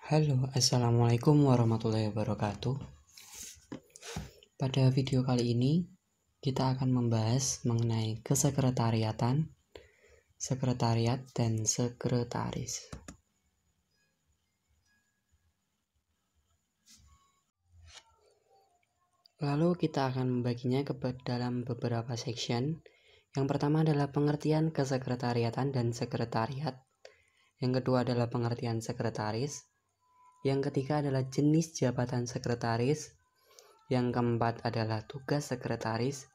Halo, assalamualaikum warahmatullahi wabarakatuh. Pada video kali ini, kita akan membahas mengenai kesekretariatan, sekretariat, dan sekretaris. Lalu kita akan membaginya ke dalam beberapa section. Yang pertama adalah pengertian kesekretariatan dan sekretariat. Yang kedua adalah pengertian sekretaris. Yang ketiga adalah jenis jabatan sekretaris. Yang keempat adalah tugas sekretaris.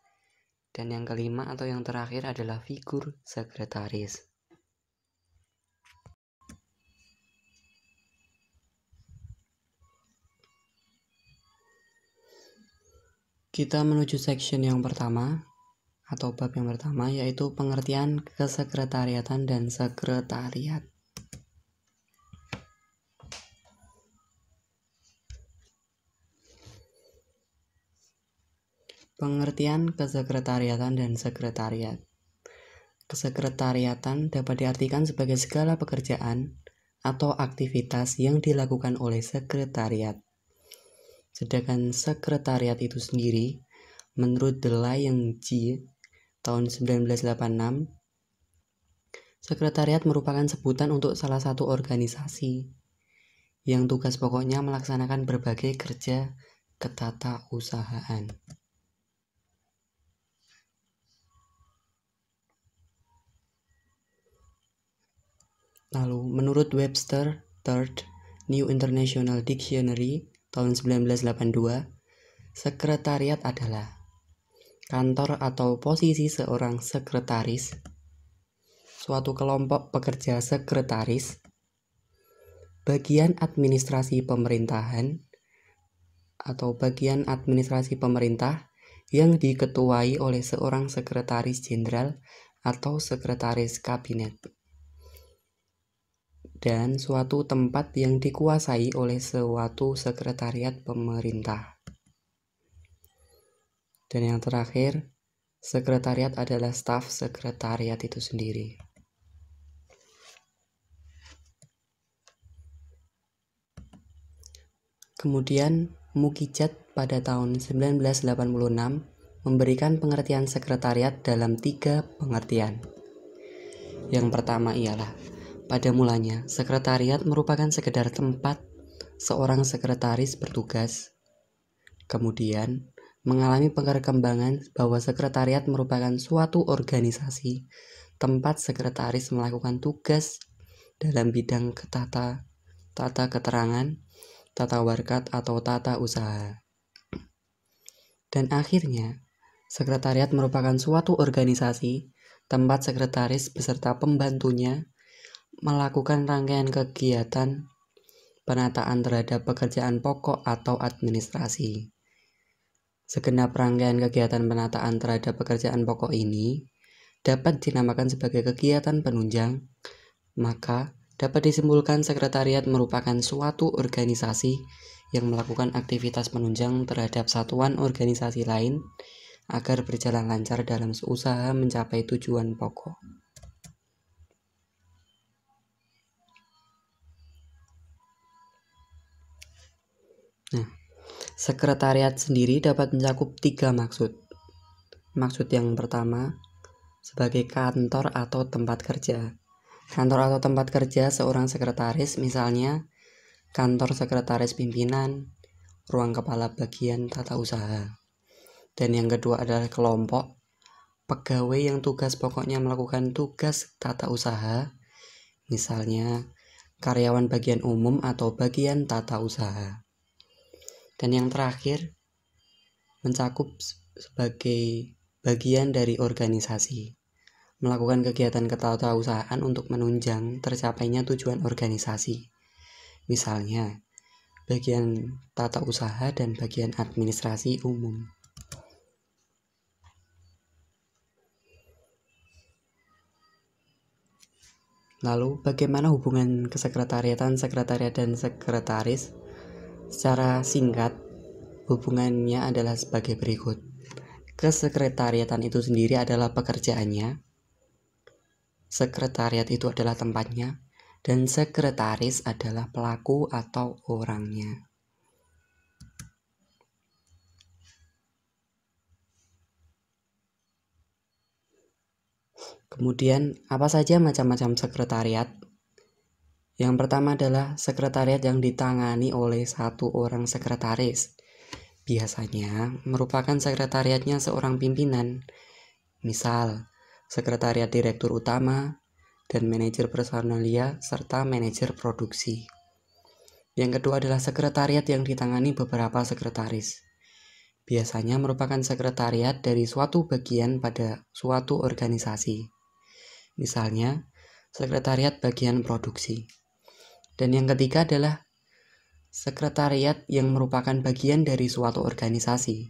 Dan yang kelima atau yang terakhir adalah figur sekretaris. Kita menuju section yang pertama atau bab yang pertama, yaitu pengertian kesekretariatan dan sekretariat. Pengertian kesekretariatan dan sekretariat. Kesekretariatan dapat diartikan sebagai segala pekerjaan atau aktivitas yang dilakukan oleh sekretariat. Sedangkan sekretariat itu sendiri, menurut The Lion G tahun 1986, sekretariat merupakan sebutan untuk salah satu organisasi yang tugas pokoknya melaksanakan berbagai kerja ketatausahaan. Lalu, menurut Webster Third New International Dictionary tahun 1982, sekretariat adalah kantor atau posisi seorang sekretaris, suatu kelompok pekerja sekretaris, bagian administrasi pemerintahan atau bagian administrasi pemerintah yang diketuai oleh seorang sekretaris jenderal atau sekretaris kabinet, dan suatu tempat yang dikuasai oleh suatu sekretariat pemerintah. Dan yang terakhir, sekretariat adalah staf sekretariat itu sendiri. Kemudian, Mukijat pada tahun 1986 memberikan pengertian sekretariat dalam 3 pengertian. Yang pertama ialah, pada mulanya, sekretariat merupakan sekedar tempat seorang sekretaris bertugas. Kemudian, mengalami perkembangan bahwa sekretariat merupakan suatu organisasi tempat sekretaris melakukan tugas dalam bidang tata keterangan, tata warkat, atau tata usaha. Dan akhirnya, sekretariat merupakan suatu organisasi tempat sekretaris beserta pembantunya melakukan rangkaian kegiatan penataan terhadap pekerjaan pokok atau administrasi. Segenap rangkaian kegiatan penataan terhadap pekerjaan pokok ini dapat dinamakan sebagai kegiatan penunjang, maka dapat disimpulkan sekretariat merupakan suatu organisasi yang melakukan aktivitas penunjang terhadap satuan organisasi lain agar berjalan lancar dalam usaha mencapai tujuan pokok. Nah, sekretariat sendiri dapat mencakup 3 maksud. Maksud yang pertama, sebagai kantor atau tempat kerja. Kantor atau tempat kerja seorang sekretaris, misalnya kantor sekretaris pimpinan, ruang kepala bagian tata usaha. Dan yang kedua adalah kelompok pegawai yang tugas pokoknya melakukan tugas tata usaha, misalnya karyawan bagian umum atau bagian tata usaha. Dan yang terakhir, mencakup sebagai bagian dari organisasi, melakukan kegiatan ketatausahaan untuk menunjang tercapainya tujuan organisasi, misalnya bagian tata usaha dan bagian administrasi umum. Lalu, bagaimana hubungan kesekretariatan, sekretariat, dan sekretaris? Secara singkat, hubungannya adalah sebagai berikut. Kesekretariatan itu sendiri adalah pekerjaannya, sekretariat itu adalah tempatnya, dan sekretaris adalah pelaku atau orangnya. Kemudian, apa saja macam-macam sekretariat? Yang pertama adalah sekretariat yang ditangani oleh satu orang sekretaris. Biasanya merupakan sekretariatnya seorang pimpinan. Misal, sekretariat direktur utama dan manajer personalia serta manajer produksi. Yang kedua adalah sekretariat yang ditangani beberapa sekretaris. Biasanya merupakan sekretariat dari suatu bagian pada suatu organisasi. Misalnya, sekretariat bagian produksi. Dan yang ketiga adalah sekretariat yang merupakan bagian dari suatu organisasi.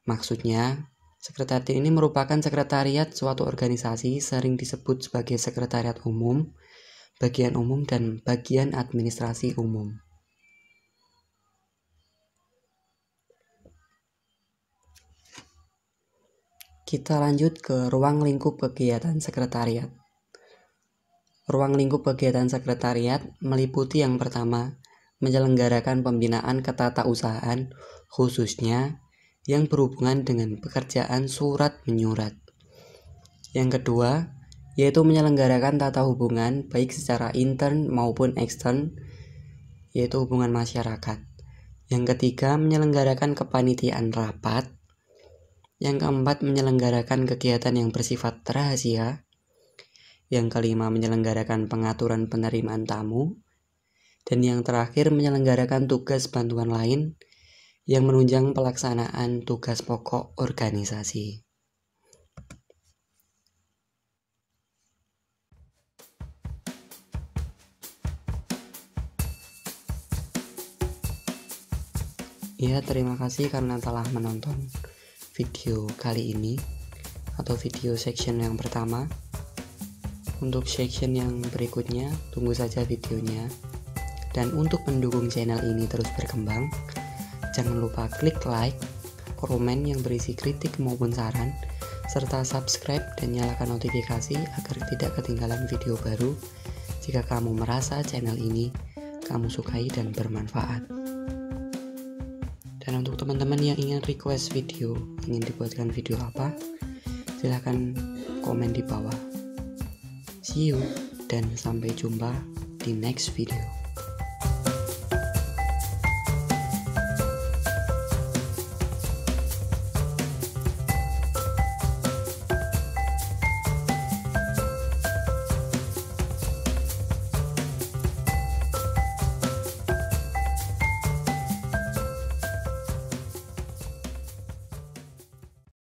Maksudnya, sekretariat ini merupakan sekretariat suatu organisasi, sering disebut sebagai sekretariat umum, bagian umum, dan bagian administrasi umum. Kita lanjut ke ruang lingkup kegiatan sekretariat. Ruang lingkup kegiatan sekretariat meliputi yang pertama, menyelenggarakan pembinaan ketatausahaan, khususnya yang berhubungan dengan pekerjaan surat menyurat. Yang kedua, yaitu menyelenggarakan tata hubungan baik secara intern maupun ekstern, yaitu hubungan masyarakat. Yang ketiga, menyelenggarakan kepanitiaan rapat. Yang keempat, menyelenggarakan kegiatan yang bersifat rahasia. Yang kelima, menyelenggarakan pengaturan penerimaan tamu. Dan yang terakhir, menyelenggarakan tugas bantuan lain yang menunjang pelaksanaan tugas pokok organisasi. Ya, terima kasih karena telah menonton video kali ini atau video section yang pertama. Untuk section yang berikutnya, tunggu saja videonya. Dan untuk mendukung channel ini terus berkembang, jangan lupa klik like, komen yang berisi kritik maupun saran, serta subscribe dan nyalakan notifikasi agar tidak ketinggalan video baru jika kamu merasa channel ini kamu sukai dan bermanfaat. Dan untuk teman-teman yang ingin request video, ingin dibuatkan video apa, silahkan komen di bawah. See you dan sampai jumpa di next video.